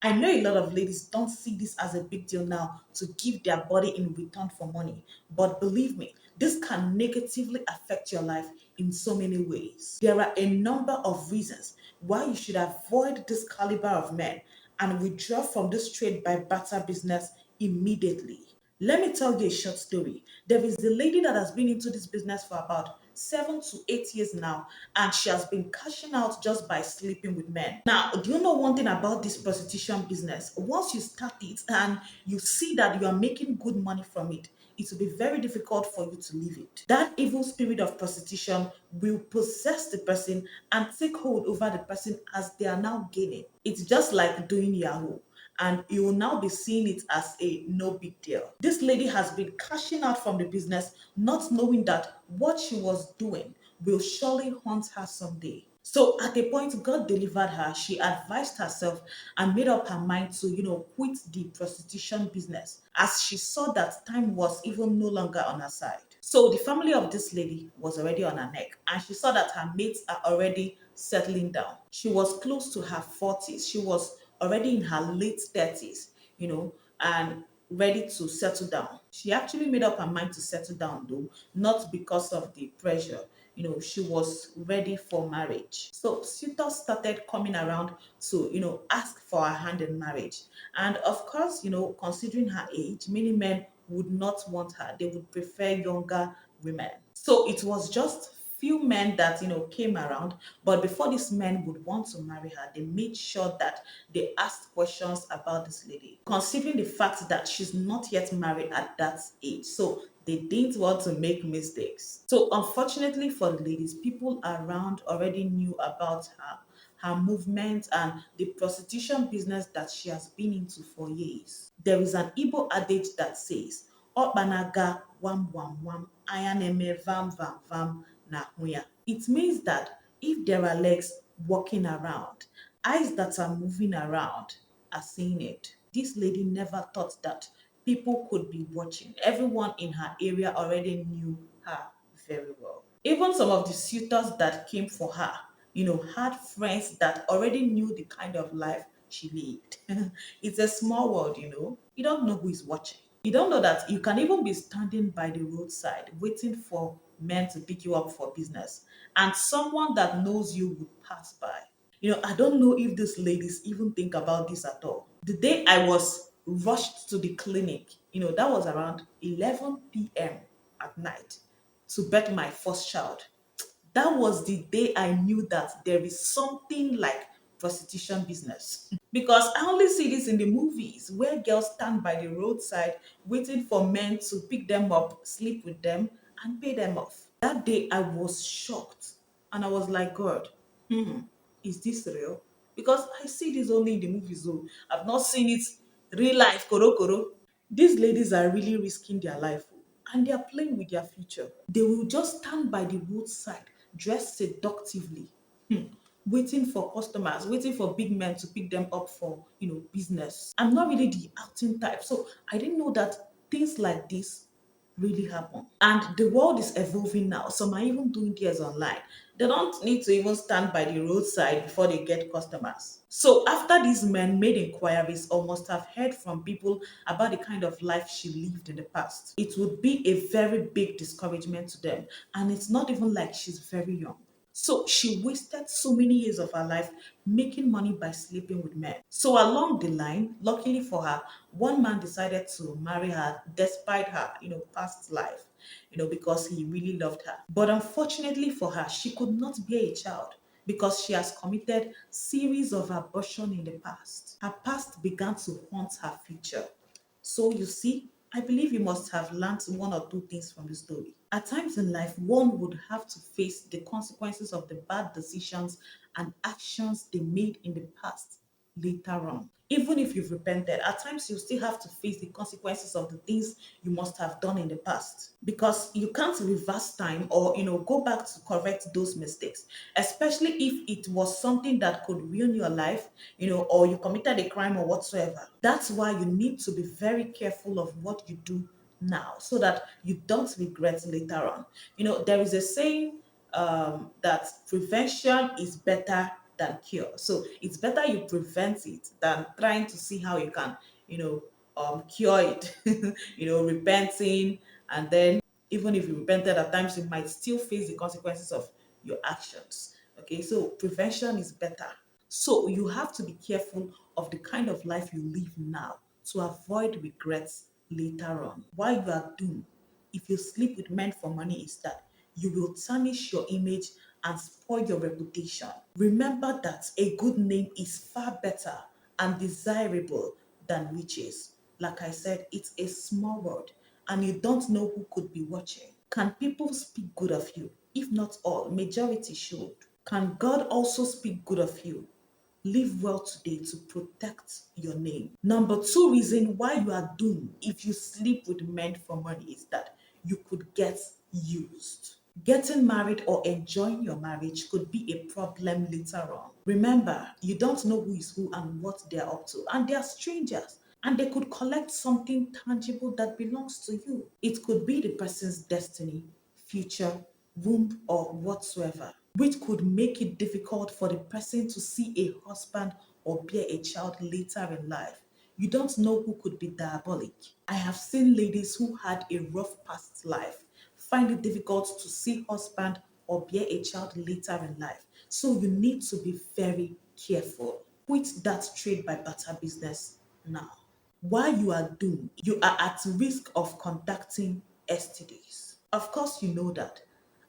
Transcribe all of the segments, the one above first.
I know a lot of ladies don't see this as a big deal now to give their body in return for money. But believe me, this can negatively affect your life in so many ways. There are a number of reasons why you should avoid this caliber of men and withdraw from this trade by barter business immediately. Let me tell you a short story. There is a lady that has been into this business for about 7 to 8 years now, and she has been cashing out just by sleeping with men. Now, do you know one thing about this prostitution business? Once you start it and you see that you are making good money from it, it will be very difficult for you to leave it. That evil spirit of prostitution will possess the person and take hold over the person as they are now gaining. It's just like doing Yahoo, and you will now be seeing it as a no big deal. This lady has been cashing out from the business, not knowing that what she was doing will surely haunt her someday. So at a point, God delivered her. She advised herself and made up her mind to, quit the prostitution business as she saw that time was even no longer on her side. So the family of this lady was already on her neck, and she saw that her mates are already settling down. She was close to her 40s. She was already in her late 30s, and ready to settle down. She actually made up her mind to settle down though, not because of the pressure. She was ready for marriage. So suitors started coming around to, ask for her hand in marriage. And of course, considering her age, many men would not want her. They would prefer younger women. So it was just few men that came around, but before these men would want to marry her, they made sure that they asked questions about this lady, considering the fact that she's not yet married at that age. So they didn't want to make mistakes. So unfortunately for the ladies, people around already knew about her movement and the prostitution business that she has been into for years. There is an Igbo adage that says, Okpanaga wam wam wam, ayaneme vam vam vam na huya. It means that if there are legs walking around, eyes that are moving around are seeing it. This lady never thought that people could be watching. Everyone in her area already knew her very well. Even some of the suitors that came for her, had friends that already knew the kind of life she lived. It's a small world. You don't know who is watching. You don't know that you can even be standing by the roadside waiting for men to pick you up for business, and someone that knows you would pass by. I don't know if these ladies even think about this at all. The day I was rushed to the clinic, that was around 11 p.m. at night to birth my first child. That was the day I knew that there is something like prostitution business. Because I only see this in the movies where girls stand by the roadside waiting for men to pick them up, sleep with them, and pay them off. That day I was shocked and I was like, God, is this real? Because I see this only in the movies, though. I've not seen it real life, koro koro. These ladies are really risking their life, oh, and they are playing with their future. They will just stand by the roadside, dressed seductively, waiting for customers, waiting for big men to pick them up for, business. I'm not really the outing type, so I didn't know that things like this really happen. And the world is evolving now. Some are even doing theirs online. They don't need to even stand by the roadside before they get customers. So after these men made inquiries or must have heard from people about the kind of life she lived in the past, it would be a very big discouragement to them. And it's not even like she's very young. So she wasted so many years of her life making money by sleeping with men. So along the line, luckily for her, one man decided to marry her despite her, past life, because he really loved her. But unfortunately for her, she could not bear a child because she has committed series of abortion in the past. Her past began to haunt her future. So you see, I believe you must have learned one or two things from the story. At times in life, one would have to face the consequences of the bad decisions and actions they made in the past later on. Even if you've repented, at times you still have to face the consequences of the things you must have done in the past. Because you can't reverse time or go back to correct those mistakes, especially if it was something that could ruin your life, or you committed a crime or whatsoever. That's why you need to be very careful of what you do now so that you don't regret later on. There is a saying that prevention is better than cure. So it's better you prevent it than trying to see how you can, cure it. Repenting, and then even if you repented at times, you might still face the consequences of your actions. Okay, so prevention is better. So you have to be careful of the kind of life you live now to avoid regrets later on. Why you are doomed if you sleep with men for money is that you will tarnish your image and spoil your reputation. Remember that a good name is far better and desirable than riches. Like I said, it's a small world and you don't know who could be watching. Can people speak good of you? If not all, majority should. Can God also speak good of you? Live well today to protect your name. Number two reason why you are doomed if you sleep with men for money is that you could get used. Getting married or enjoying your marriage could be a problem later on. Remember, you don't know who is who and what they're up to, and they are strangers. And they could collect something tangible that belongs to you. It could be the person's destiny, future, womb, or whatsoever, which could make it difficult for the person to see a husband or bear a child later in life. You don't know who could be diabolic. I have seen ladies who had a rough past life find it difficult to see husband or bear a child later in life. So you need to be very careful. Quit that trade by barter business now. While you are doomed, you are at risk of conducting STDs. Of course, you know that.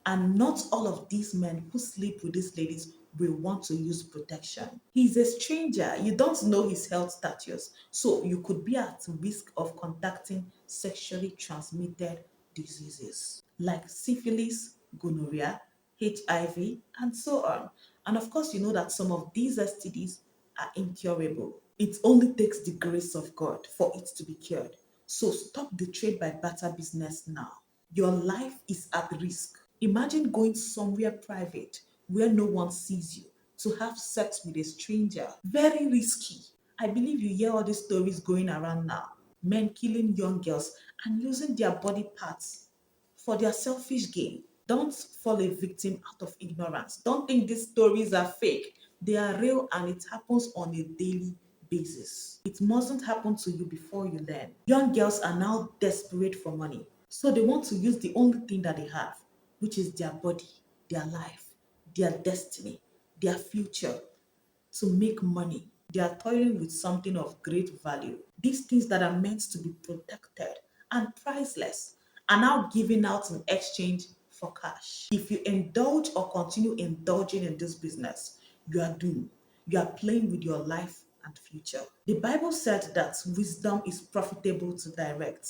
And not all of these men who sleep with these ladies will want to use protection. He's a stranger. You don't know his health status. So you could be at risk of contacting sexually transmitted diseases like syphilis, gonorrhea, HIV, and so on. And of course, you know that some of these STDs are incurable. It only takes the grace of God for it to be cured. So stop the trade by barter business now. Your life is at risk. Imagine going somewhere private where no one sees you to have sex with a stranger. Very risky. I believe you hear all these stories going around now. Men killing young girls and using their body parts for their selfish gain. Don't fall a victim out of ignorance. Don't think these stories are fake. They are real and it happens on a daily basis. It mustn't happen to you before you learn. Young girls are now desperate for money. So they want to use the only thing that they have, which is their body, their life, their destiny, their future, to make money. They are toiling with something of great value. These things that are meant to be protected and priceless are now given out in exchange for cash. If you indulge or continue indulging in this business, you are doomed. You are playing with your life and future. The Bible said that wisdom is profitable to direct.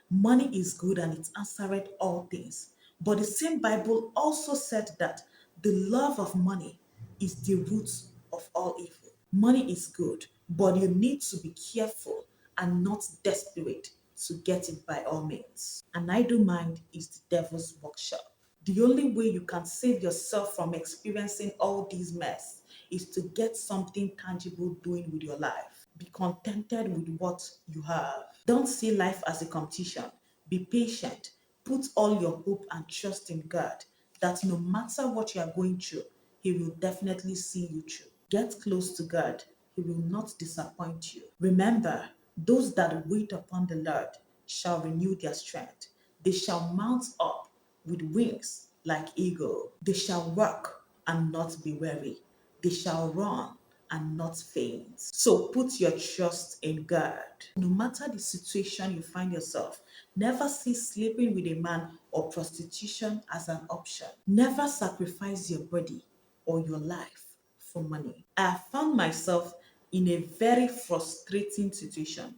Money is good and it answereth all things. But the same Bible also said that the love of money is the root of all evil. Money is good, but you need to be careful and not desperate to get it by all means. An idle mind is the devil's workshop. The only way you can save yourself from experiencing all these mess is to get something tangible doing with your life. Be contented with what you have. Don't see life as a competition. Be patient. Put all your hope and trust in God that no matter what you are going through, He will definitely see you through. Get close to God. He will not disappoint you. Remember, those that wait upon the Lord shall renew their strength. They shall mount up with wings like eagle. They shall walk and not be weary. They shall run and not faint. So put your trust in God. No matter the situation you find yourself, never see sleeping with a man or prostitution as an option. Never sacrifice your body or your life for money. I have found myself in a very frustrating situation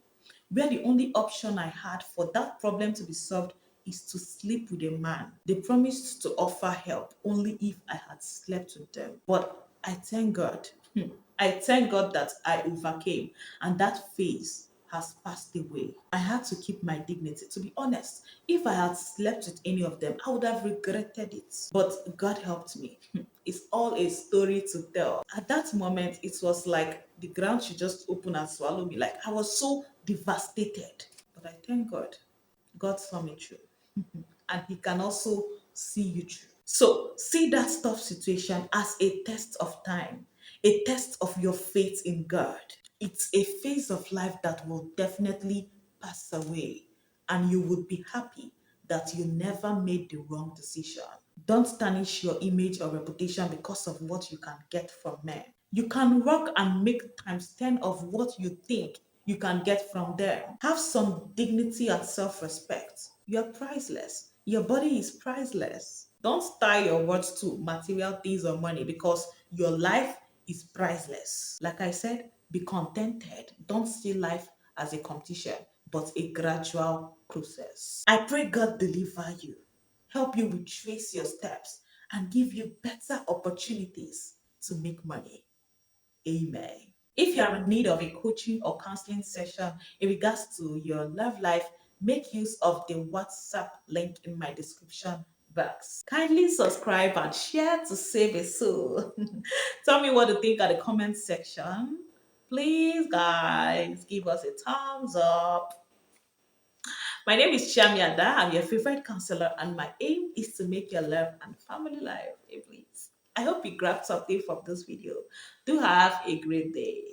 where the only option I had for that problem to be solved is to sleep with a man. They promised to offer help only if I had slept with them. But I thank God. I thank God that I overcame and that phase has passed away. I had to keep my dignity. To be honest, if I had slept with any of them, I would have regretted it. But God helped me. It's all a story to tell. At that moment, it was like the ground should just open and swallow me. Like I was so devastated. But I thank God. God saw me through. And He can also see you through. So see that tough situation as a test of time. a test of your faith in God. It's a phase of life that will definitely pass away, and you would be happy that you never made the wrong decision. Don't tarnish your image or reputation because of what you can get from men. You can work and make times 10 of what you think you can get from them. Have some dignity and self respect. You're priceless. Your body is priceless. Don't tie your words to material things or money because your life is priceless. Like I said, be contented. Don't see life as a competition, but a gradual process. I pray God deliver you, help you retrace your steps, and give you better opportunities to make money. Amen. If you are in need of a coaching or counseling session in regards to your love life, make use of the WhatsApp link in my description box. Kindly subscribe and share to save a soul. Tell me what you think at the comment section. Please, guys, give us a thumbs up. My name is Chamiada. I'm your favorite counselor, and my aim is to make your love and family life a bliss. I hope you grabbed something from this video. Do have a great day.